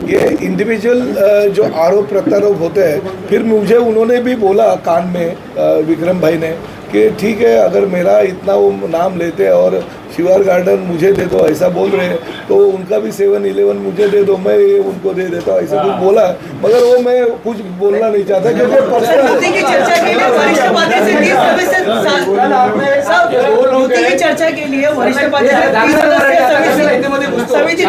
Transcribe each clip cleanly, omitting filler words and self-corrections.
ये इंडिविजुअल जो आरोप प्रत्यारोप होते हैं, फिर मुझे उन्होंने भी बोला कान में विक्रम भाई ने कि ठीक है, अगर मेरा इतना वो नाम लेते हैं और शिवार गार्डन मुझे दे दो ऐसा बोल रहे हैं, तो उनका भी 7-11 मुझे दे दो, मैं ये उनको दे देता हूँ, ऐसा कुछ बोला। मगर वो मैं कुछ बोलना नहीं चाहता क्योंकि चर्चा के लिए वरिष्ठ समिति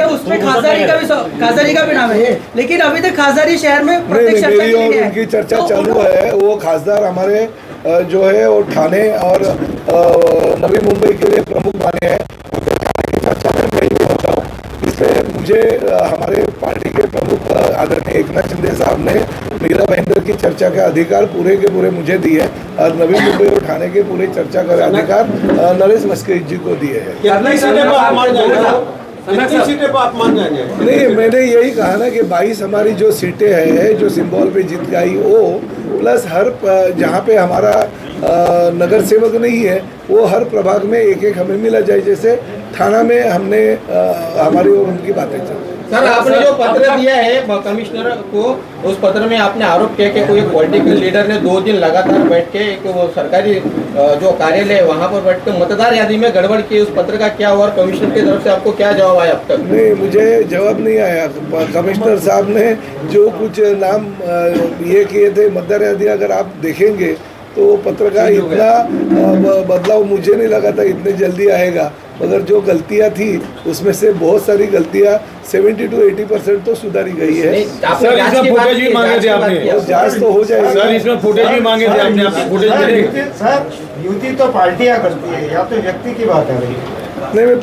उसमें खासदारी का भी नाम है, लेकिन अभी तक खासदारी शहर में मेरी और उनकी चर्चा चालू है। वो खासदार हमारे जो है वो ठाणे और नवी मुंबई के लिए प्रमुख माने हैं। चर्चा में मैं भी होता हूँ, इसलिए मुझे हमारे पार्टी के प्रमुख आदरणीय एकनाथ शिंदे साहब ने मीरा भाईंदर की चर्चा का अधिकार पूरे के पूरे मुझे दिए और नवी मुंबई और ठाणे के पूरे चर्चा का अधिकार नरेश मस्करीज जी को दिए हैं। सीटें पर आप मान जाएंगे? नहीं, मैंने यही कहा ना कि 22 हमारी जो सीटें हैं जो सिंबल पे जीत गई वो, प्लस हर जहाँ पे हमारा नगर सेवक नहीं है वो हर प्रभाग में एक एक हमें मिला जाए। जैसे थाना में हमने हमारी और उनकी बातें चल। सर, आपने जो पत्र दिया है कमिश्नर को, उस पत्र में आपने आरोप किया कि कोई पॉलिटिकल लीडर ने 2 दिन लगातार बैठ के एक वो सरकारी जो कार्यालय है वहाँ पर बैठ के मतदार यादी में गड़बड़ की। उस पत्र का क्या हुआ और कमिश्नर की तरफ से आपको क्या जवाब आया अब तक? नहीं, मुझे जवाब नहीं आया। कमिश्नर साहब ने जो कुछ नाम ये किए थे मतदार यादी, अगर आप देखेंगे तो पत्र का इतना बदलाव मुझे नहीं लगा था इतने जल्दी आएगा। मगर जो गलतियां थी उसमें से बहुत सारी गलतियां 70 to 80% तो सुधारी गई है। सर, इसमें फुटेज भी मांगे थे आपने? जांच तो हो जाएगी सर, इसमें फुटेज भी मांगे थे आपने? फुटेज मिलेगी? सर, युति तो पार्टियां करती है, या तो व्यक्ति की बात है रही। नहीं, मैं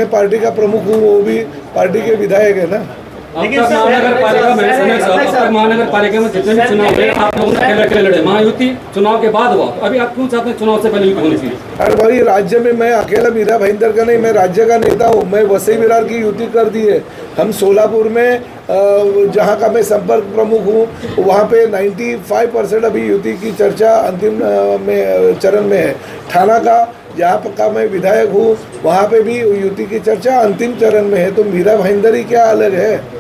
पार्टी का प्रमुख हूँ, वो भी पार्टी के विधायक है ना। लेकिन महानगर पालिका में जितने भी चुनाव हुए आप लोगों ने अकेले लड़े, महायुति चुनाव के बाद हुआ, तो अभी आप क्यों चाहते हैं चुनाव से पहले युति होनी चाहिए? अरे भाई, राज्य में मैं अकेला मीरा भाईंदर का नहीं, मैं राज्य का नेता हूँ। मैं वसई विरार की युति कर दी है। हम सोलापुर में जहाँ का मैं संपर्क प्रमुख हूँ वहाँ पे 95% अभी युति की चर्चा अंतिम चरण में है। थाना का जहाँ का मैं विधायक हूँ वहाँ पे भी युति की चर्चा अंतिम चरण में है। तो मीरा भाईंदर ही क्या अलग है?